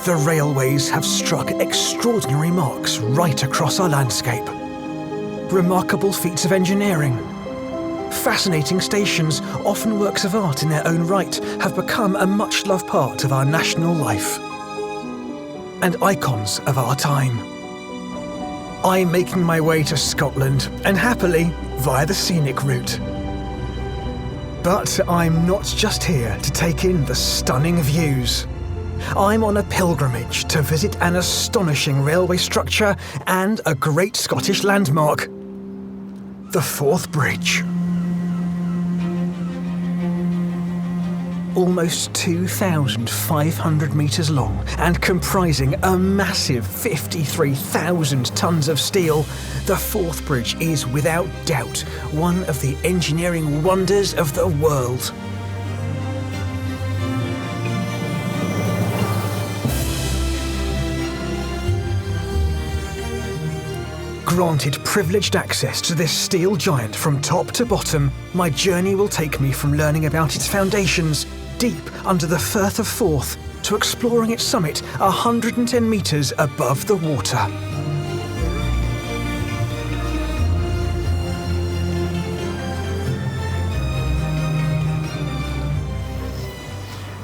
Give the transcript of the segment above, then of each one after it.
The railways have struck extraordinary marks right across our landscape. Remarkable feats of engineering, fascinating stations, often works of art in their own right, have become a much-loved part of our national life and icons of our time. I'm making my way to Scotland, and happily via the scenic route. But I'm not just here to take in the stunning views. I'm on a pilgrimage to visit an astonishing railway structure and a great Scottish landmark, the Forth Bridge. Almost 2,500 metres long and comprising a massive 53,000 tonnes of steel, the Forth Bridge is without doubt one of the engineering wonders of the world. Granted privileged access to this steel giant from top to bottom, my journey will take me from learning about its foundations deep under the Firth of Forth to exploring its summit 110 metres above the water.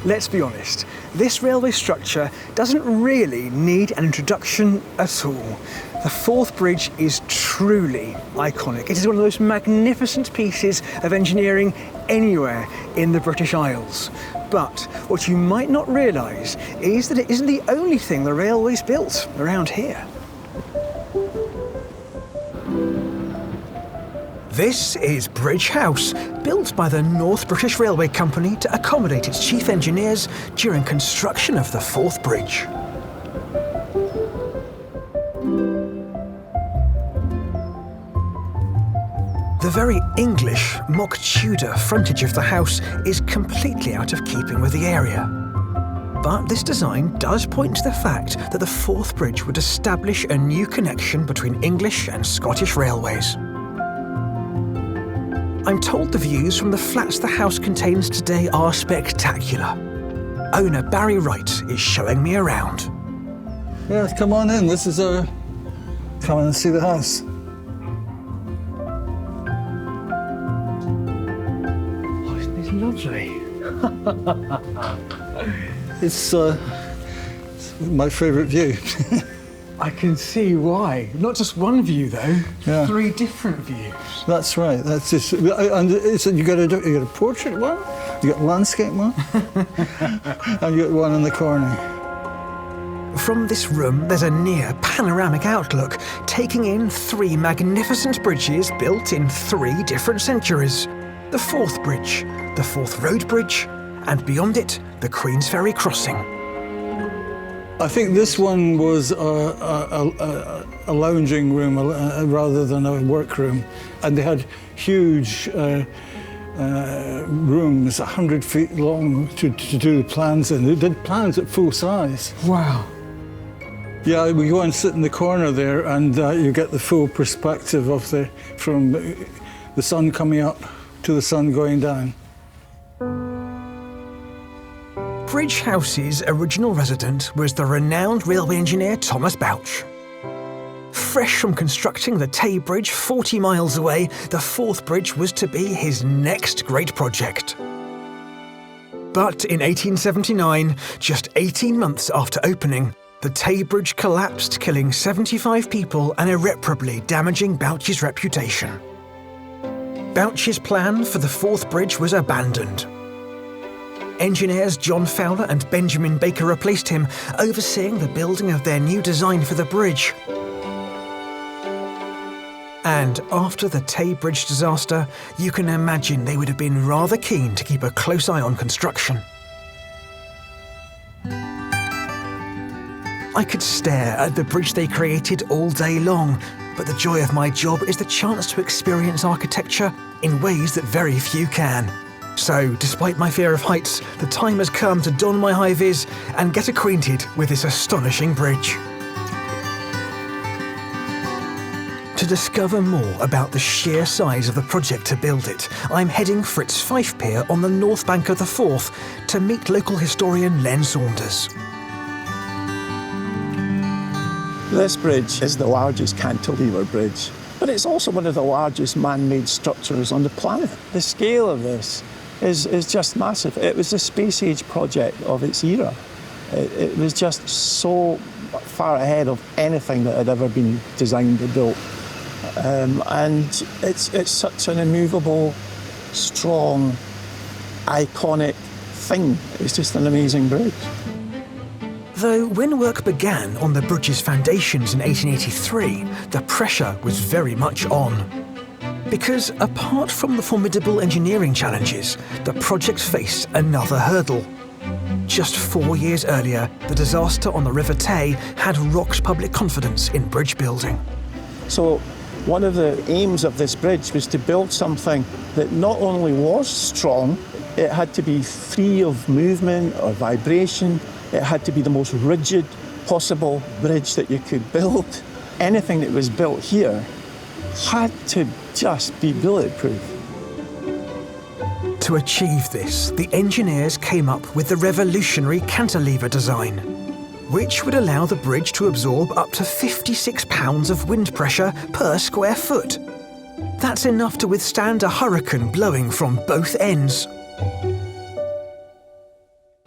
Let's be honest, this railway structure doesn't really need an introduction at all. The Forth Bridge is truly iconic. It is one of the most magnificent pieces of engineering anywhere in the British Isles. But what you might not realise is that it isn't the only thing the railways built around here. This is Bridge House, built by the North British Railway Company to accommodate its chief engineers during construction of the Forth Bridge. The very English, mock Tudor frontage of the house is completely out of keeping with the area. But this design does point to the fact that the Forth Bridge would establish a new connection between English and Scottish railways. I'm told the views from the flats the house contains today are spectacular. Owner Barry Wright is showing me around. Yeah, come on in. This is our... Come and see the house. Lovely. It's my favourite view. I can see why. Not just one view though, Yeah. 3 different views. That's right. That's just, and you got a portrait one, you got a landscape one, and you got one in the corner. From this room, there's a near panoramic outlook, taking in 3 magnificent bridges built in 3 different centuries. The Forth Bridge, the Forth Road Bridge, and beyond it, the Queensferry Crossing. I think this one was a lounging room rather than a workroom, and they had huge rooms, 100 feet long, to do the plans in. They did plans at full size. Wow. Yeah, we go and sit in the corner there, and you get the full perspective from the sun coming up to the sun going down. Bridge House's original resident was the renowned railway engineer Thomas Bouch. Fresh from constructing the Tay Bridge 40 miles away, the Forth Bridge was to be his next great project. But in 1879, just 18 months after opening, the Tay Bridge collapsed, killing 75 people and irreparably damaging Bouch's reputation. Bouch's plan for the Forth Bridge was abandoned. Engineers John Fowler and Benjamin Baker replaced him, overseeing the building of their new design for the bridge. And after the Tay Bridge disaster, you can imagine they would have been rather keen to keep a close eye on construction. I could stare at the bridge they created all day long, but the joy of my job is the chance to experience architecture in ways that very few can. So, despite my fear of heights, the time has come to don my high vis and get acquainted with this astonishing bridge. To discover more about the sheer size of the project to build it, I'm heading for its Fife Pier on the north bank of the Forth to meet local historian Len Saunders. This bridge is the largest cantilever bridge, but it's also one of the largest man-made structures on the planet. The scale of this is just massive. It was the space age project of its era. It was just so far ahead of anything that had ever been designed or built. And it's such an immovable, strong, iconic thing. It's just an amazing bridge. Though when work began on the bridge's foundations in 1883, the pressure was very much on. Because apart from the formidable engineering challenges, the project faced another hurdle. Just 4 years earlier, the disaster on the River Tay had rocked public confidence in bridge building. So one of the aims of this bridge was to build something that not only was strong, it had to be free of movement or vibration. It had to be the most rigid possible bridge that you could build. Anything that was built here had to just be bulletproof. To achieve this, the engineers came up with the revolutionary cantilever design, which would allow the bridge to absorb up to 56 pounds of wind pressure per square foot. That's enough to withstand a hurricane blowing from both ends.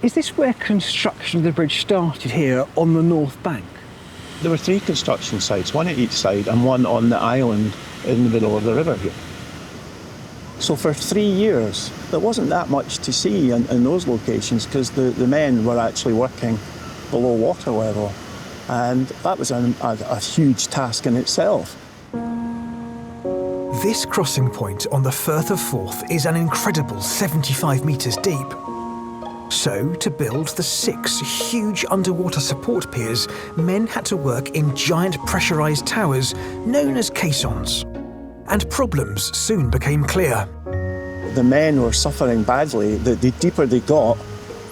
Is this where construction of the bridge started here on the north bank? There were 3 construction sites, one at each side and one on the island in the middle of the river here. So for 3 years, there wasn't that much to see in those locations because the men were actually working below water level. And that was a huge task in itself. This crossing point on the Firth of Forth is an incredible 75 metres deep. So, to build the 6 huge underwater support piers, men had to work in giant pressurised towers known as caissons. And problems soon became clear. The men were suffering badly. The deeper they got,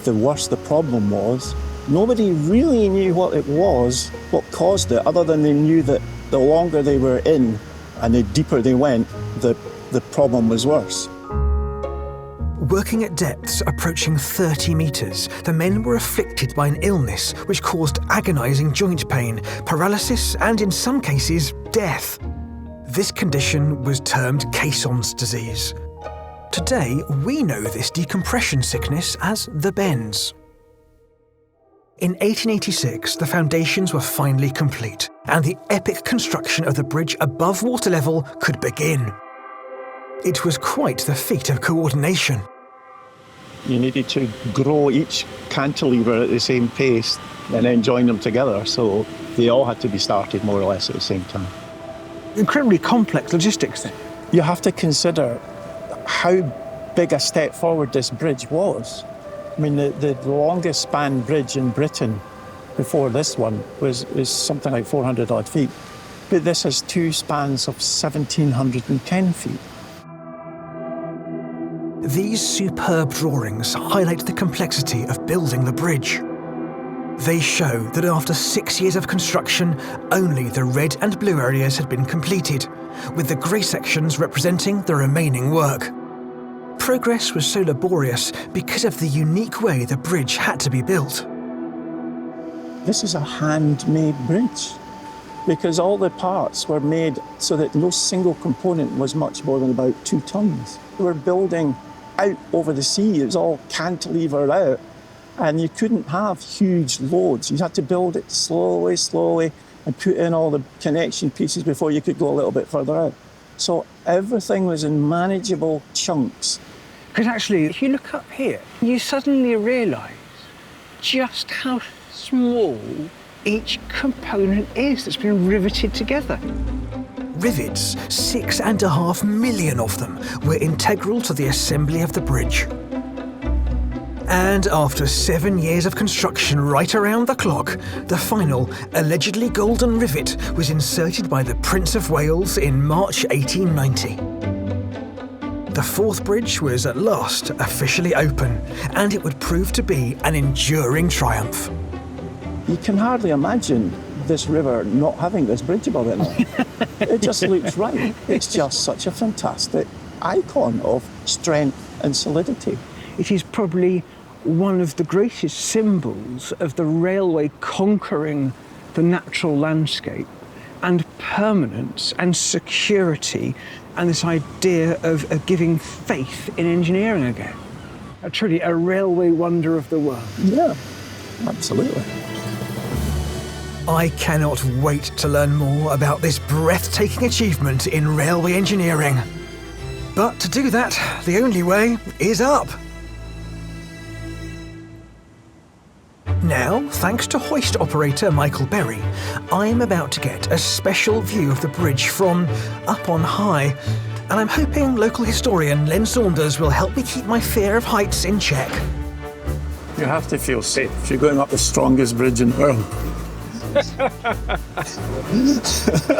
the worse the problem was. Nobody really knew what it was, what caused it, other than they knew that the longer they were in and the deeper they went, the problem was worse. Working at depths approaching 30 metres, the men were afflicted by an illness which caused agonising joint pain, paralysis and, in some cases, death. This condition was termed caissons disease. Today, we know this decompression sickness as the bends. In 1886, the foundations were finally complete, and the epic construction of the bridge above water level could begin. It was quite the feat of coordination. You needed to grow each cantilever at the same pace and then join them together, so they all had to be started more or less at the same time. Incredibly complex logistics then. You have to consider how big a step forward this bridge was. I mean, the longest span bridge in Britain before this one is something like 400 odd feet. But this has 2 spans of 1,710 feet. These superb drawings highlight the complexity of building the bridge. They show that after 6 years of construction, only the red and blue areas had been completed, with the grey sections representing the remaining work. Progress was so laborious because of the unique way the bridge had to be built. This is a handmade bridge because all the parts were made so that no single component was much more than about 2 tons. We were building out over the sea. It was all cantilevered out, and you couldn't have huge loads. You had to build it slowly, and put in all the connection pieces before you could go a little bit further out. So everything was in manageable chunks. Because actually, if you look up here, you suddenly realise just how small each component is that's been riveted together. Rivets, 6.5 million of them, were integral to the assembly of the bridge. And after 7 years of construction right around the clock, the final, allegedly golden rivet was inserted by the Prince of Wales in March 1890. The Forth Bridge was at last officially open, and it would prove to be an enduring triumph. You can hardly imagine this river not having this bridge above it now. It just looks right. It's just such a fantastic icon of strength and solidity. It is probably one of the greatest symbols of the railway conquering the natural landscape and permanence and security and this idea of giving faith in engineering again. Truly a railway wonder of the world. Yeah, absolutely. I cannot wait to learn more about this breathtaking achievement in railway engineering. But to do that, the only way is up. Now, thanks to hoist operator Michael Berry, I'm about to get a special view of the bridge from up on high, and I'm hoping local historian Len Saunders will help me keep my fear of heights in check. You have to feel safe. You're going up the strongest bridge in the world.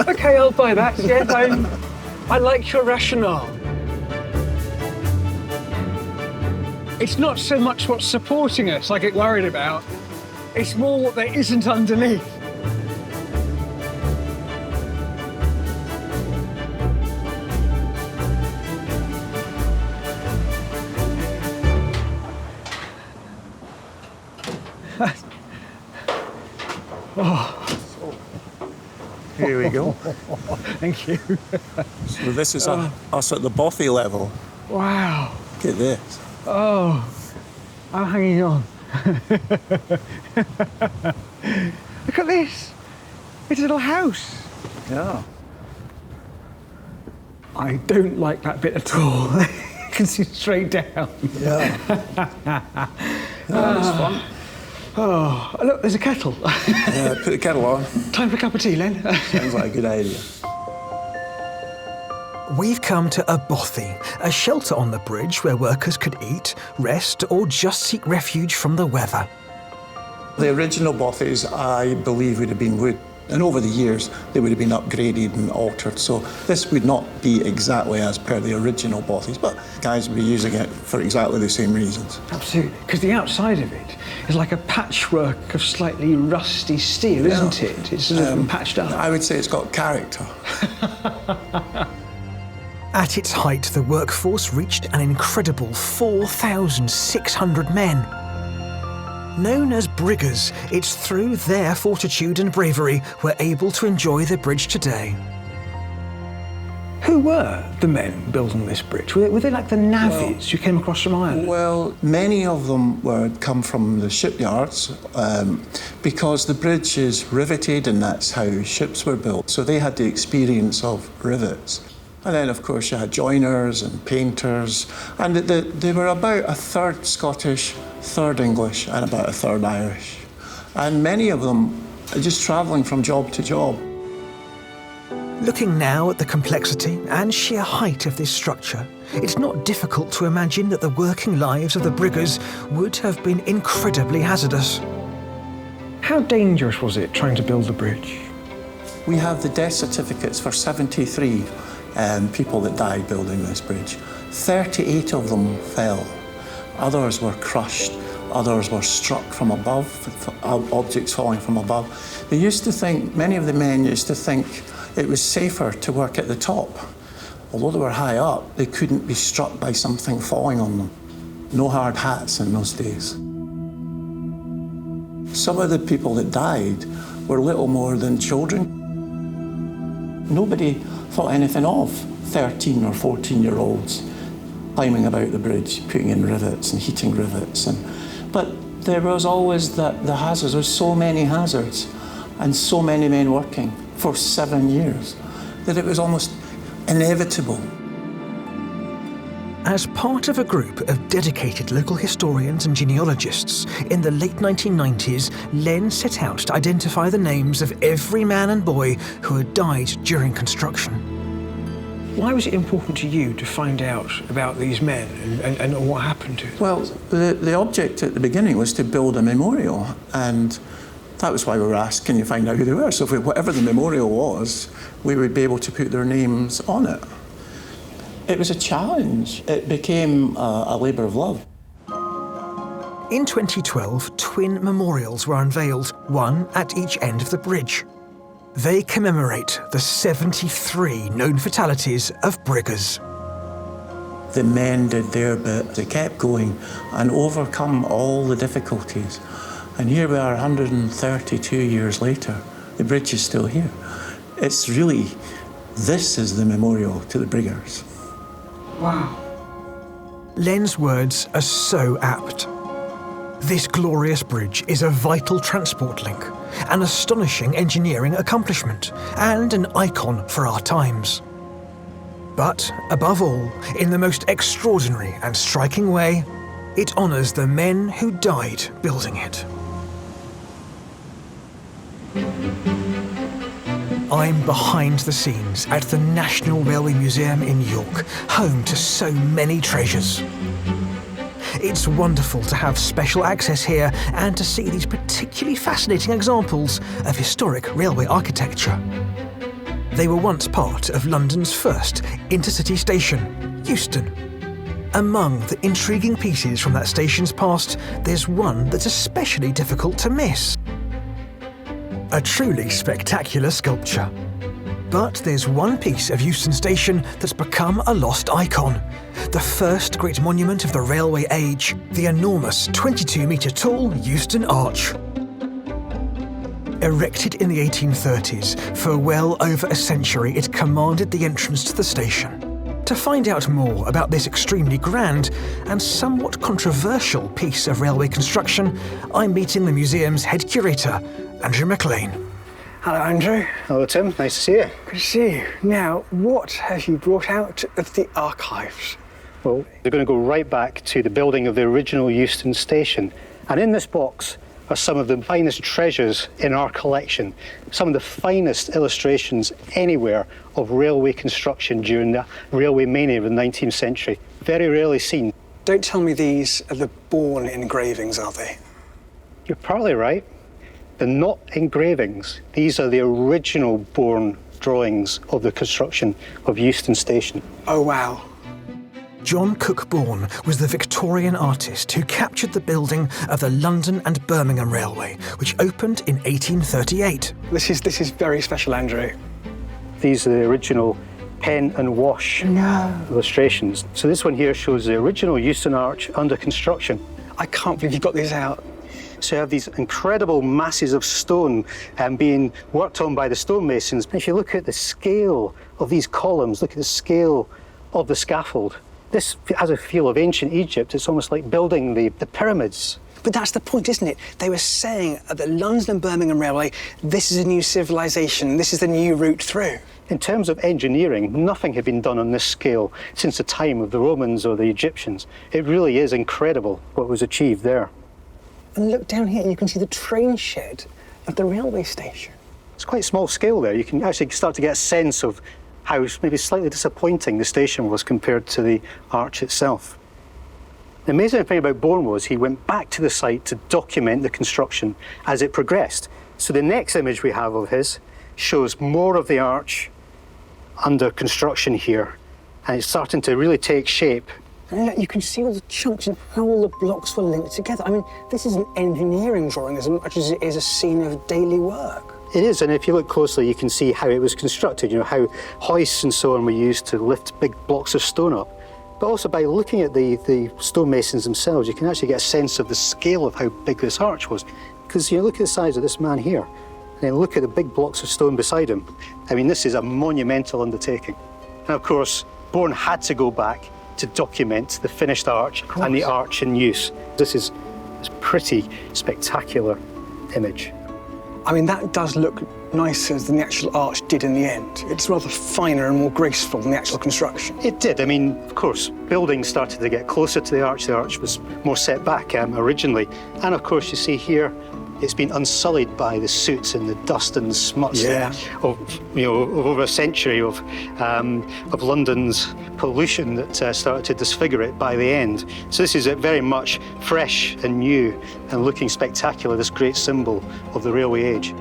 OK, I'll buy that. Yes, I like your rationale. It's not so much what's supporting us I get worried about. It's more what there isn't underneath. Here we go. Thank you. So this is us at the bothy level. Wow. Look at this. Oh, I'm hanging on. Look at this. It's a little house. Yeah. I don't like that bit at all. You can see straight down. Yeah. That's fun. Oh, look, there's a kettle. Yeah, put the kettle on. Time for a cup of tea, Len. Sounds like a good idea. We've come to a bothy, a shelter on the bridge where workers could eat, rest, or just seek refuge from the weather. The original bothies, I believe, would have been wood. And over the years, they would have been upgraded and altered. So this would not be exactly as per the original bothies, but guys would be using it for exactly the same reasons. Absolutely, because the outside of it is like a patchwork of slightly rusty steel, isn't it? It's sort of been patched up. I would say it's got character. At its height, the workforce reached an incredible 4,600 men. Known as Briggers, it's through their fortitude and bravery we're able to enjoy the bridge today. Who were the men building this bridge? Were they like the navvies who came across from Ireland? Well, many of them come from the shipyards because the bridge is riveted and that's how ships were built. So they had the experience of rivets. And then, of course, you had joiners and painters, and they were about a third Scottish, third English, and about a third Irish. And many of them are just travelling from job to job. Looking now at the complexity and sheer height of this structure, it's not difficult to imagine that the working lives of the Briggers would have been incredibly hazardous. How dangerous was it trying to build the bridge? We have the death certificates for 73 people that died building this bridge. 38 of them fell. Others were crushed. Others were struck from above, objects falling from above. They used to think, many of the men used to think it was safer to work at the top. Although they were high up, they couldn't be struck by something falling on them. No hard hats in those days. Some of the people that died were little more than children. Nobody thought anything of 13 or 14-year-olds climbing about the bridge, putting in rivets and heating rivets. But there was always the hazards. There were so many hazards and so many men working for 7 years that it was almost inevitable. As part of a group of dedicated local historians and genealogists, in the late 1990s, Len set out to identify the names of every man and boy who had died during construction. Why was it important to you to find out about these men and what happened to them? Well, the object at the beginning was to build a memorial, and that was why we were asked, can you find out who they were? So whatever the memorial was, we would be able to put their names on it. It was a challenge. It became a labour of love. In 2012, twin memorials were unveiled, one at each end of the bridge. They commemorate the 73 known fatalities of Briggers. The men did their bit. They kept going and overcome all the difficulties. And here we are 132 years later, The bridge is still here. It's really, this is the memorial to the Briggers. Wow. Len's words are so apt. This glorious bridge is a vital transport link, an astonishing engineering accomplishment, and an icon for our times. But, above all, in the most extraordinary and striking way, it honours the men who died building it. I'm behind the scenes at the National Railway Museum in York, home to so many treasures. It's wonderful to have special access here and to see these particularly fascinating examples of historic railway architecture. They were once part of London's first intercity station, Euston. Among the intriguing pieces from that station's past, there's one that's especially difficult to miss. A truly spectacular sculpture. But there's one piece of Euston Station that's become a lost icon. The first great monument of the railway age, the enormous 22-metre tall Euston Arch. Erected in the 1830s, for well over a century it commanded the entrance to the station. To find out more about this extremely grand and somewhat controversial piece of railway construction, I'm meeting the museum's head curator, Andrew McLean. Hello, Andrew. Hello, Tim. Nice to see you. Good to see you. Now, what have you brought out of the archives? Well, they're going to go right back to the building of the original Euston Station. And in this box are some of the finest treasures in our collection, some of the finest illustrations anywhere of railway construction during the railway mania of the 19th century. Very rarely seen. Don't tell me these are the Bourne engravings, are they? You're partly right. They're not engravings. These are the original Bourne drawings of the construction of Euston Station. Oh, wow. John Cook Bourne was the Victorian artist who captured the building of the London and Birmingham Railway, which opened in 1838. This is very special, Andrew. These are the original pen and wash illustrations. So this one here shows the original Euston Arch under construction. I can't believe you got these out. So you have these incredible masses of stone being worked on by the stonemasons. If you look at the scale of these columns, look at the scale of the scaffold. This has a feel of ancient Egypt. It's almost like building the pyramids. But that's the point, isn't it? They were saying at the London and Birmingham Railway, this is a new civilization, this is the new route through. In terms of engineering, nothing had been done on this scale since the time of the Romans or the Egyptians. It really is incredible what was achieved there. And look down here, you can see the train shed of the railway station. It's quite small scale there. You can actually start to get a sense of how maybe slightly disappointing the station was compared to the arch itself. The amazing thing about Bourne was he went back to the site to document the construction as it progressed. So the next image we have of his shows more of the arch under construction here, and it's starting to really take shape. And look, you can see all the chunks and how all the blocks were linked together. I mean, this is an engineering drawing as much as it is a scene of daily work. It is, and if you look closely, you can see how it was constructed, you know, how hoists and so on were used to lift big blocks of stone up. But also by looking at the stonemasons themselves, you can actually get a sense of the scale of how big this arch was. Because you look at the size of this man here, and then look at the big blocks of stone beside him. I mean, this is a monumental undertaking. And of course, Bourne had to go back to document the finished arch and the arch in use. This is a pretty spectacular image. I mean, that does look nicer than the actual arch did in the end. It's rather finer and more graceful than the actual construction. It did. I mean, of course, buildings started to get closer to the arch. The arch was more set back originally. And of course, you see here, it's been unsullied by the soot and the dust and smuts of over a century of London's pollution that started to disfigure it by the end. So this is very much fresh and new and looking spectacular, this great symbol of the railway age.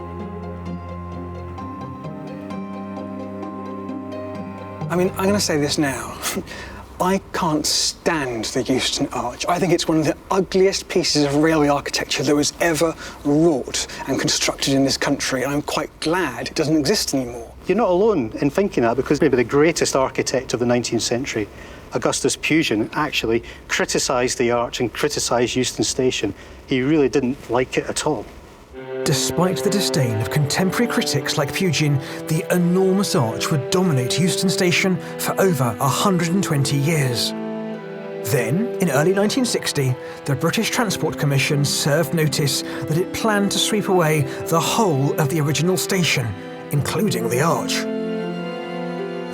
I mean, I'm going to say this now. I can't stand the Euston Arch. I think it's one of the ugliest pieces of railway architecture that was ever wrought and constructed in this country, and I'm quite glad it doesn't exist anymore. You're not alone in thinking that, because maybe the greatest architect of the 19th century, Augustus Pugin, actually criticised the arch and criticised Euston Station. He really didn't like it at all. Despite the disdain of contemporary critics like Pugin, the enormous arch would dominate Euston Station for over 120 years. Then, in early 1960, the British Transport Commission served notice that it planned to sweep away the whole of the original station, including the arch.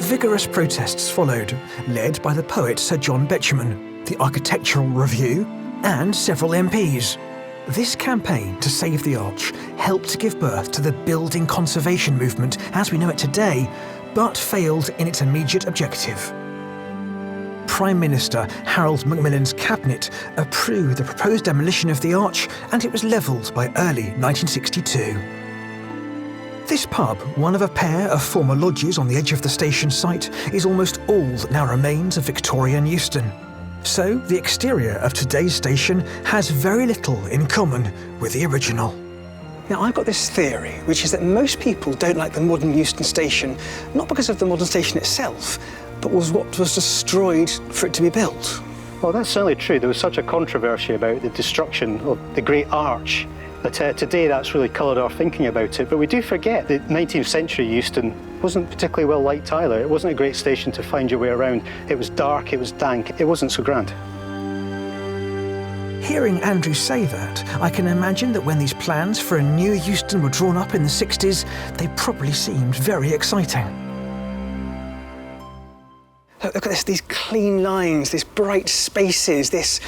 Vigorous protests followed, led by the poet Sir John Betjeman, the Architectural Review, and several MPs. This campaign to save the arch helped to give birth to the building conservation movement as we know it today, but failed in its immediate objective. Prime Minister Harold Macmillan's cabinet approved the proposed demolition of the arch, and it was levelled by early 1962. This pub, one of a pair of former lodges on the edge of the station site, is almost all that now remains of Victorian Euston. So the exterior of today's station has very little in common with the original. Now, I've got this theory, which is that most people don't like the modern Euston Station, not because of the modern station itself, but was what was destroyed for it to be built. Well, that's certainly true. There was such a controversy about the destruction of the Great Arch that today that's really coloured our thinking about it. But we do forget that 19th century Euston wasn't particularly well liked either. It wasn't a great station to find your way around. It was dark, it was dank, it wasn't so grand. Hearing Andrew say that, I can imagine that when these plans for a new Euston were drawn up in the 60s, they probably seemed very exciting. Look at this, these clean lines, these bright spaces, this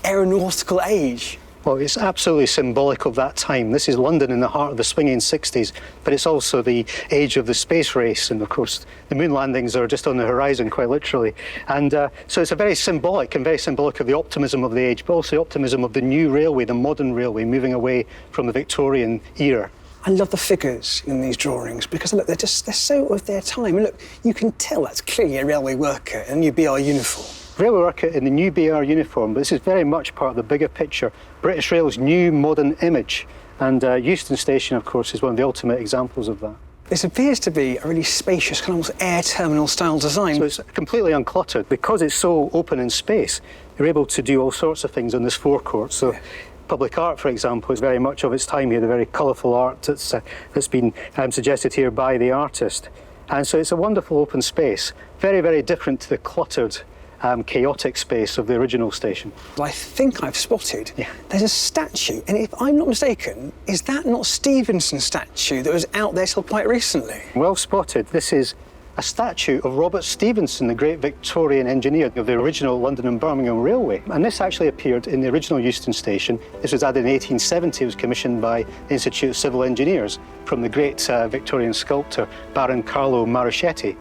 aeronautical age. Well, it's absolutely symbolic of that time. This is London in the heart of the swinging 60s, but it's also the age of the space race, and of course the moon landings are just on the horizon, quite literally. And so it's a very symbolic of the optimism of the age, but also the optimism of the new railway, the modern railway, moving away from the Victorian era. I love the figures in these drawings because look, they're so of their time. And look, you can tell that's clearly a railway worker in a new BR uniform. Railway worker in the new BR uniform, but this is very much part of the bigger picture. British Rail's new modern image, and Euston Station, of course, is one of the ultimate examples of that. This appears to be a really spacious, kind of almost air terminal style design. So it's completely uncluttered. Because it's so open in space, you're able to do all sorts of things on this forecourt. So public art, for example, is very much of its time here, the very colourful art that's been suggested here by the artist. And so it's a wonderful open space, very, very different to the cluttered, chaotic space of the original station. I think I've spotted there's a statue, and if I'm not mistaken, is that not Stephenson's statue that was out there till quite recently? Well spotted. This is a statue of Robert Stephenson, the great Victorian engineer of the original London and Birmingham Railway. And this actually appeared in the original Euston Station. This was added in 1870. It was commissioned by the Institute of Civil Engineers from the great Victorian sculptor Baron Carlo Marochetti.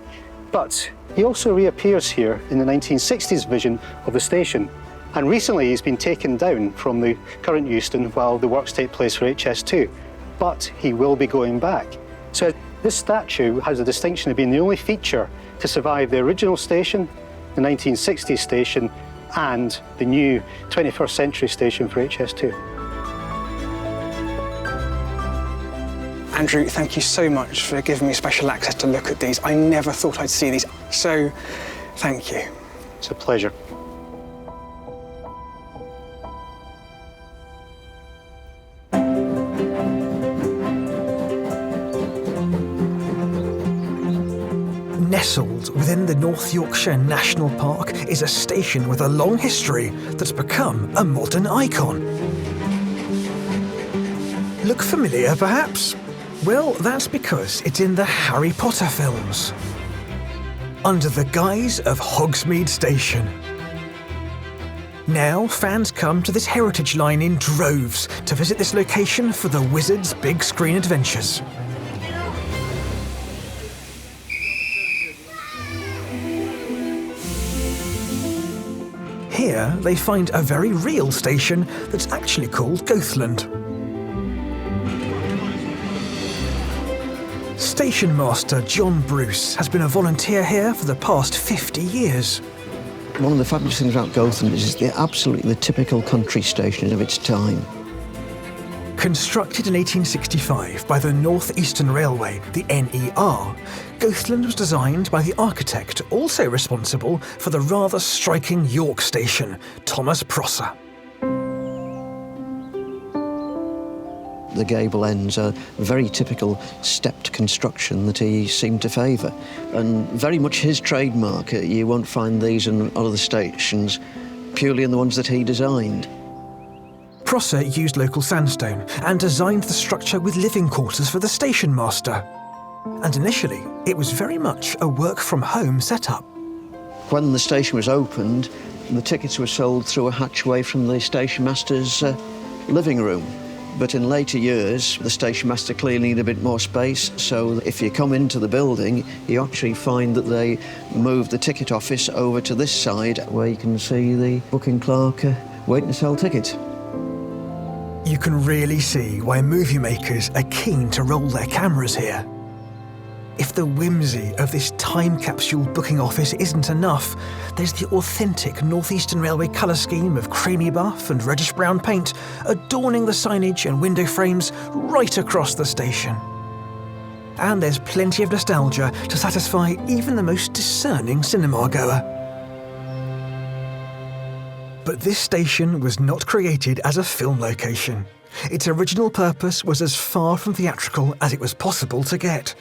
But he also reappears here in the 1960s vision of the station. And recently he's been taken down from the current Euston while the works take place for HS2. But he will be going back. So this statue has the distinction of being the only feature to survive the original station, the 1960s station, and the new 21st century station for HS2. Andrew, thank you so much for giving me special access to look at these. I never thought I'd see these, so thank you. It's a pleasure. Nestled within the North Yorkshire National Park is a station with a long history that's become a modern icon. Look familiar, perhaps? Well, that's because it's in the Harry Potter films. Under the guise of Hogsmeade Station. Now, fans come to this heritage line in droves to visit this location for the Wizard's big screen adventures. Here, they find a very real station that's actually called Goathland. Station Master John Bruce has been a volunteer here for the past 50 years. One of the fabulous things about Goathland is it's absolutely the typical country station of its time. Constructed in 1865 by the North Eastern Railway, the NER, Goathland was designed by the architect also responsible for the rather striking York station, Thomas Prosser. the gable ends are very typical stepped construction that he seemed to favour, and very much his trademark. You won't find these in other stations, purely in the ones that he designed. Prosser used local sandstone and designed the structure with living quarters for the station master. And initially, it was very much a work-from-home setup. When the station was opened, the tickets were sold through a hatchway from the station master's living room. But in later years, the station master clearly needed a bit more space, so if you come into the building, you actually find that they moved the ticket office over to this side, where you can see the booking clerk waiting to sell tickets. You can really see why movie makers are keen to roll their cameras here. If the whimsy of this time capsule booking office isn't enough, there's the authentic North Eastern Railway colour scheme of creamy buff and reddish brown paint adorning the signage and window frames right across the station. And there's plenty of nostalgia to satisfy even the most discerning cinema goer. But this station was not created as a film location. Its original purpose was as far from theatrical as it was possible to get,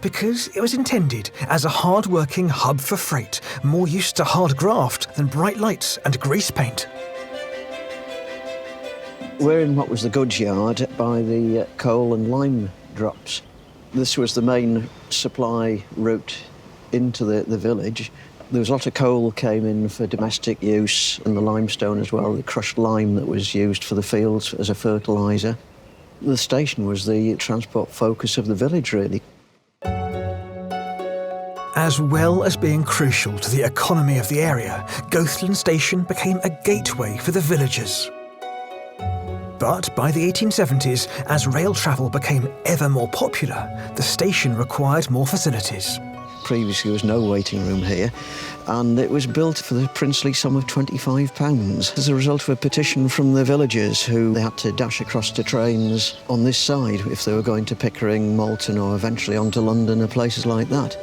because it was intended as a hard-working hub for freight, more used to hard graft than bright lights and grease paint. We're in what was the goods yard by the coal and lime drops. This was the main supply route into the village. There was a lot of coal came in for domestic use, and the limestone as well, the crushed lime that was used for the fields as a fertiliser. The station was the transport focus of the village, really. As well as being crucial to the economy of the area, Goathland Station became a gateway for the villagers. But by the 1870s, as rail travel became ever more popular, the station required more facilities. Previously there was no waiting room here, and it was built for the princely sum of £25 as a result of a petition from the villagers who they had to dash across to trains on this side if they were going to Pickering, Malton, or eventually on to London or places like that.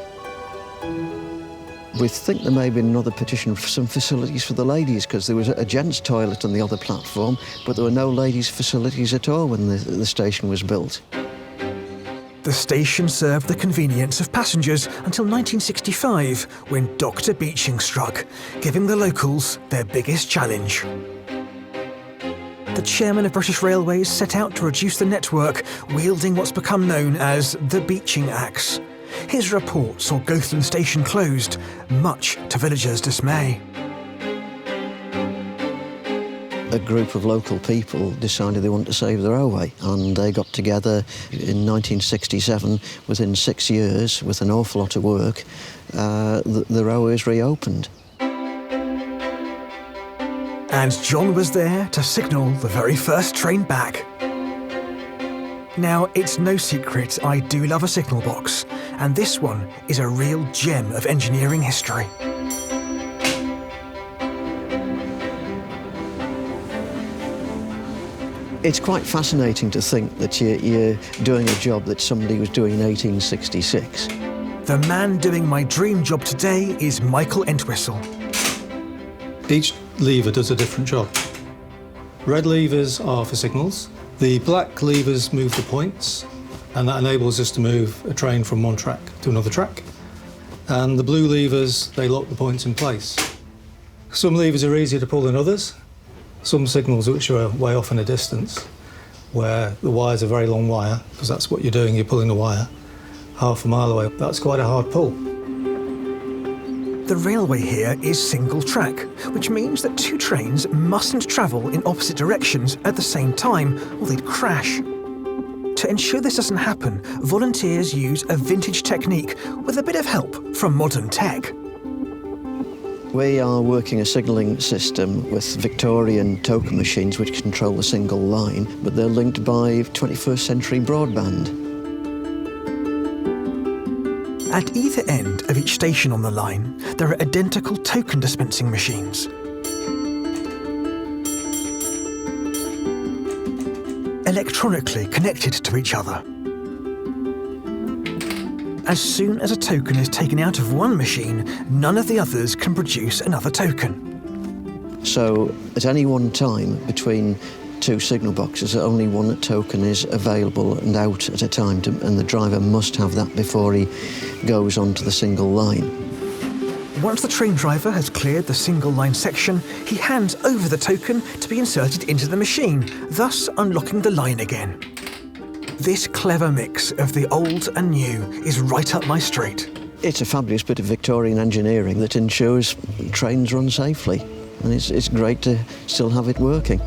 We think there may have been another petition for some facilities for the ladies, because there was a gents' toilet on the other platform, but there were no ladies' facilities at all when the station was built. The station served the convenience of passengers until 1965, when Dr. Beeching struck, giving the locals their biggest challenge. The chairman of British Railways set out to reduce the network, wielding what's become known as the Beeching Axe. His report saw Goathland Station closed, much to villagers' dismay. A group of local people decided they wanted to save the railway, and they got together in 1967. Within 6 years, with an awful lot of work, the railway was reopened. And John was there to signal the very first train back. Now, it's no secret I do love a signal box, and this one is a real gem of engineering history. It's quite fascinating to think that you're doing a job that somebody was doing in 1866. The man doing my dream job today is Michael Entwistle. Each lever does a different job. Red levers are for signals. The black levers move the points, and that enables us to move a train from one track to another track. And the blue levers, they lock the points in place. Some levers are easier to pull than others. Some signals which are way off in a distance, where the wire's a very long wire, because that's what you're doing, you're pulling the wire half a mile away. That's quite a hard pull. The railway here is single track, which means that two trains mustn't travel in opposite directions at the same time, or they'd crash. To ensure this doesn't happen, volunteers use a vintage technique with a bit of help from modern tech. We are working a signalling system with Victorian token machines which control a single line, but they're linked by 21st century broadband. At either end of each station on the line, there are identical token dispensing machines. Electronically connected to each other. As soon as a token is taken out of one machine, none of the others can produce another token. So at any one time, between 2 signal boxes. Only one token is available and out at a time, and the driver must have that before he goes onto the single line. Once the train driver has cleared the single line section, he hands over the token to be inserted into the machine, thus unlocking the line again. This clever mix of the old and new is right up my street. It's a fabulous bit of Victorian engineering that ensures trains run safely, and it's great to still have it working.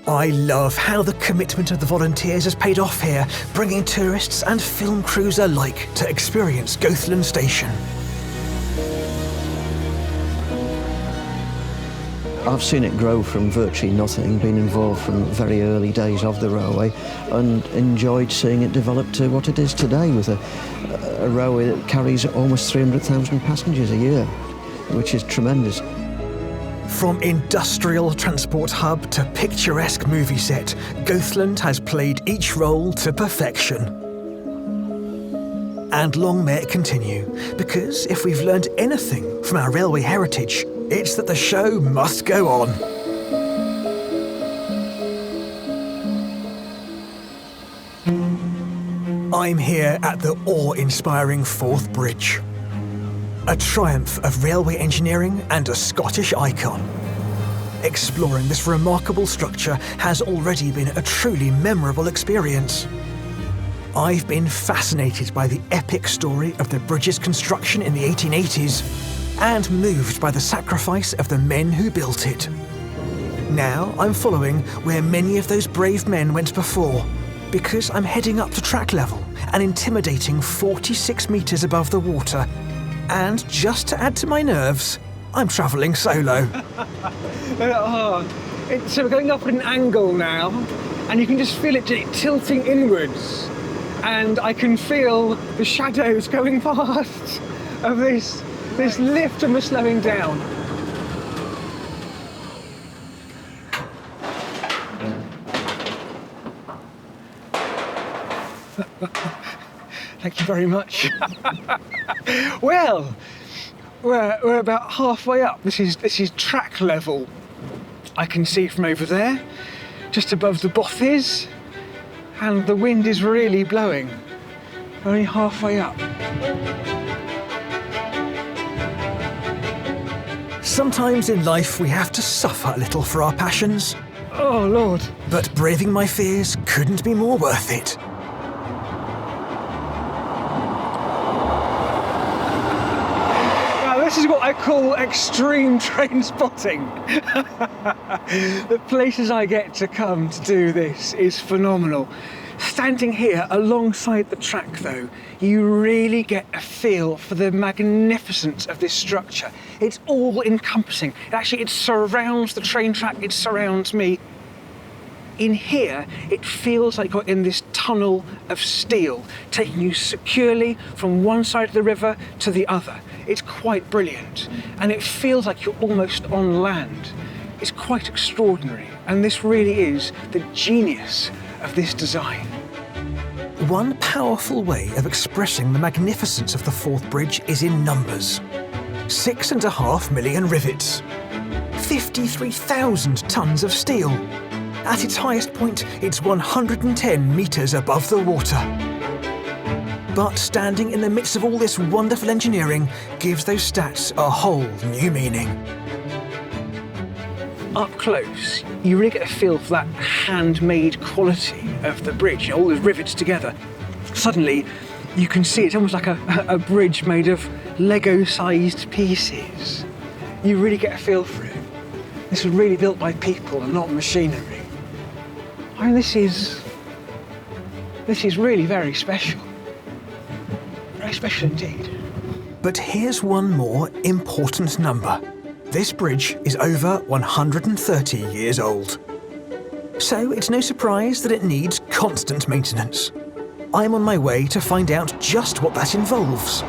I love how the commitment of the volunteers has paid off here, bringing tourists and film crews alike to experience Goathland Station. I've seen it grow from virtually nothing, been involved from very early days of the railway, and enjoyed seeing it develop to what it is today, with a railway that carries almost 300,000 passengers a year, which is tremendous. From industrial transport hub to picturesque movie set, Goathland has played each role to perfection. And long may it continue, because if we've learned anything from our railway heritage, it's that the show must go on. I'm here at the awe-inspiring Forth Bridge. A triumph of railway engineering and a Scottish icon. Exploring this remarkable structure has already been a truly memorable experience. I've been fascinated by the epic story of the bridge's construction in the 1880s and moved by the sacrifice of the men who built it. Now I'm following where many of those brave men went before, because I'm heading up to track level, an intimidating 46 metres above the water. And just to add to my nerves, I'm travelling solo. So we're going up at an angle now, and you can just feel it tilting inwards. And I can feel the shadows going past of this lift, and we're slowing down. Thank you very much. Well, we're about halfway up. This is track level. I can see it from over there, just above the bothes, and the wind is really blowing. We're only halfway up. Sometimes in life we have to suffer a little for our passions. Oh, Lord. But braving my fears couldn't be more worth it. This is what I call extreme train spotting. The places I get to come to do this is phenomenal. Standing here alongside the track, though, you really get a feel for the magnificence of this structure. It's all encompassing. It surrounds the train track, it surrounds me. In here, it feels like you're in this tunnel of steel, taking you securely from one side of the river to the other. It's quite brilliant, and it feels like you're almost on land. It's quite extraordinary, and this really is the genius of this design. One powerful way of expressing the magnificence of the Forth Bridge is in numbers. 6.5 million rivets, 53,000 tonnes of steel. At its highest point, it's 110 metres above the water. But standing in the midst of all this wonderful engineering gives those stats a whole new meaning. Up close, you really get a feel for that handmade quality of the bridge, all those rivets together. Suddenly, you can see it's almost like a bridge made of Lego-sized pieces. You really get a feel for it. This was really built by people and not machinery. I mean, this is really very special. Very special indeed. But here's one more important number. This bridge is over 130 years old. So it's no surprise that it needs constant maintenance. I'm on my way to find out just what that involves.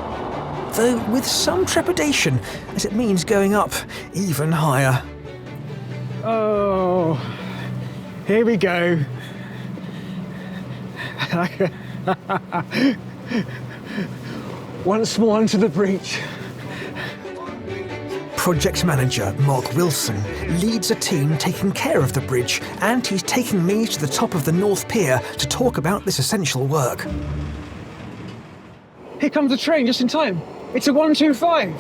Though with some trepidation, as it means going up even higher. Oh, here we go. Once more onto the breach. project manager, Mark Wilson, leads a team taking care of the bridge, and he's taking me to the top of the North Pier to talk about this essential work. Here comes the train just in time. It's a 125.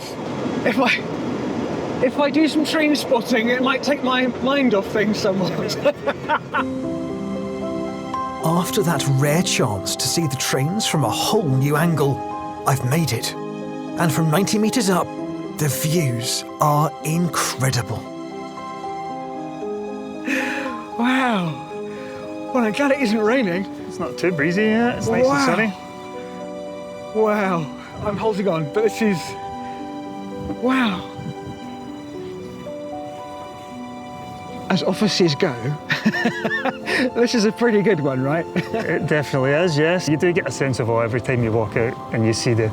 If I do some train spotting, it might take my mind off things somewhat. After that rare chance to see the trains from a whole new angle, I've made it. And from 90 metres up, the views are incredible. Wow. Well, I'm glad it isn't raining. It's not too breezy yet. It's nice and sunny. Wow. I'm holding on, but this is... Wow. As offices go, this is a pretty good one, right? It definitely is, yes. You do get a sense of awe every time you walk out and you see the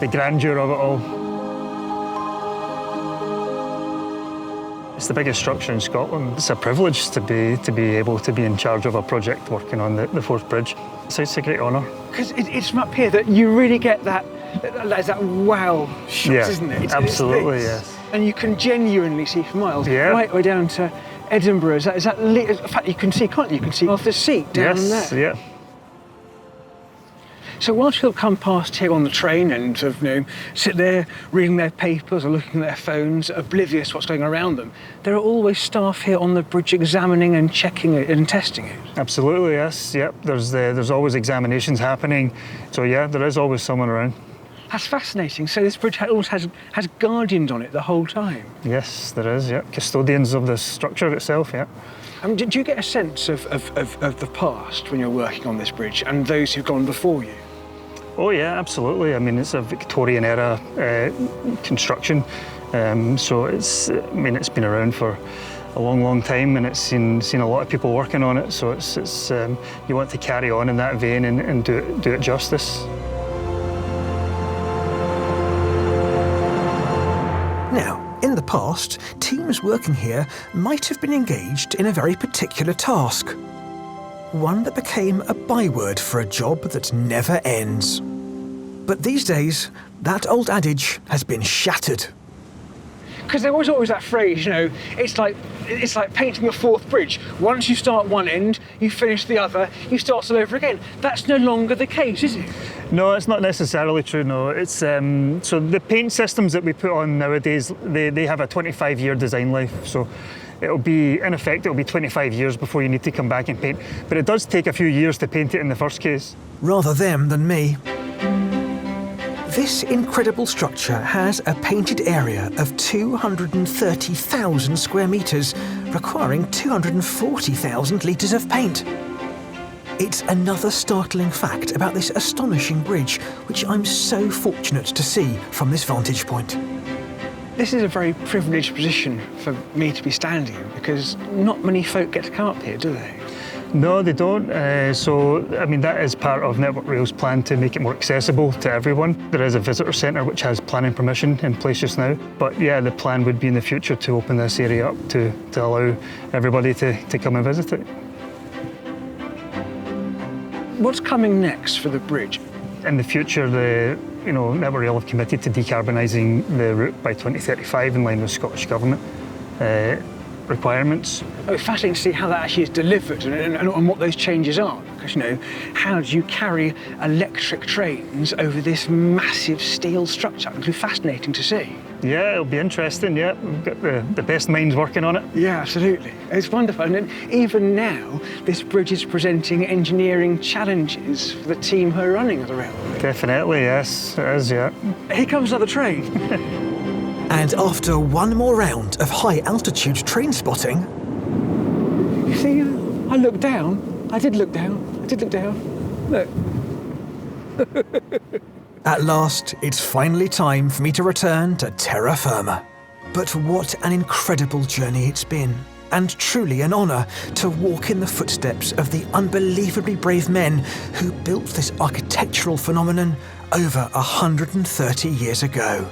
grandeur of it all. It's the biggest structure in Scotland. It's a privilege to be able to be in charge of a project working on the Forth Bridge. So it's a great honour. Because it's from up here that you really get that wow shot, isn't it? Absolutely, yes. And you can genuinely see for miles, yeah. Right way down to Edinburgh. In fact, you can see, can't you? You can see off the seat down there. Yeah. So whilst people come past here on the train and sort of, sit there reading their papers or looking at their phones, oblivious to what's going around them, there are always staff here on the bridge examining and checking it and testing it. Absolutely, yes. Yep. There's always examinations happening. So yeah, there is always someone around. That's fascinating. So this bridge always has guardians on it the whole time? Yes, there is, yeah. Custodians of the structure itself, yeah. Did you get a sense of the past when you're working on this bridge and those who've gone before you? Oh yeah, absolutely. I mean, it's a Victorian era construction, so it's been around for a long time, and it's seen a lot of people working on it. So it's you want to carry on in that vein and do it justice. Now, in the past, teams working here might have been engaged in a very particular task. One that became a byword for a job that never ends. But these days, that old adage has been shattered. Because there was always that phrase, it's like painting the Forth Bridge. Once you start one end, you finish the other, you start all over again. That's no longer the case, is it? No, it's not necessarily true, no. It's so the paint systems that we put on nowadays, they have a 25-year design life. So it'll be 25 years before you need to come back and paint. But it does take a few years to paint it in the first case. Rather them than me. This incredible structure has a painted area of 230,000 square metres, requiring 240,000 litres of paint. It's another startling fact about this astonishing bridge, which I'm so fortunate to see from this vantage point. This is a very privileged position for me to be standing in, because not many folk get to come up here, do they? No, they don't. That is part of Network Rail's plan to make it more accessible to everyone. There is a visitor centre which has planning permission in place just now. But yeah, the plan would be in the future to open this area up to allow everybody to come and visit it. What's coming next for the bridge? In the future, Network Rail have committed to decarbonising the route by 2035 in line with Scottish Government requirements. Oh, it's fascinating to see how that actually is delivered and what those changes are. Because, how do you carry electric trains over this massive steel structure? It'll be fascinating to see. Yeah, it'll be interesting, yeah. We've got the best minds working on it. Yeah, absolutely. It's wonderful. And even now, this bridge is presenting engineering challenges for the team who are running the railway. Definitely, yes, it is, yeah. Here comes another train. And after one more round of high-altitude train spotting... You see, I looked down. I did look down. Look. At last, it's finally time for me to return to terra firma. But what an incredible journey it's been. And truly an honour to walk in the footsteps of the unbelievably brave men who built this architectural phenomenon over 130 years ago.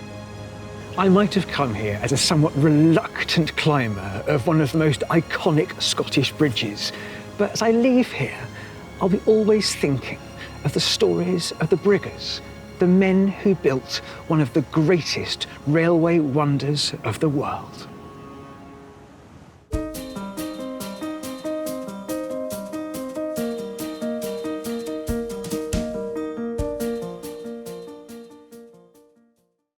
I might have come here as a somewhat reluctant climber of one of the most iconic Scottish bridges, but as I leave here, I'll be always thinking of the stories of the Briggers the men who built one of the greatest railway wonders of the world.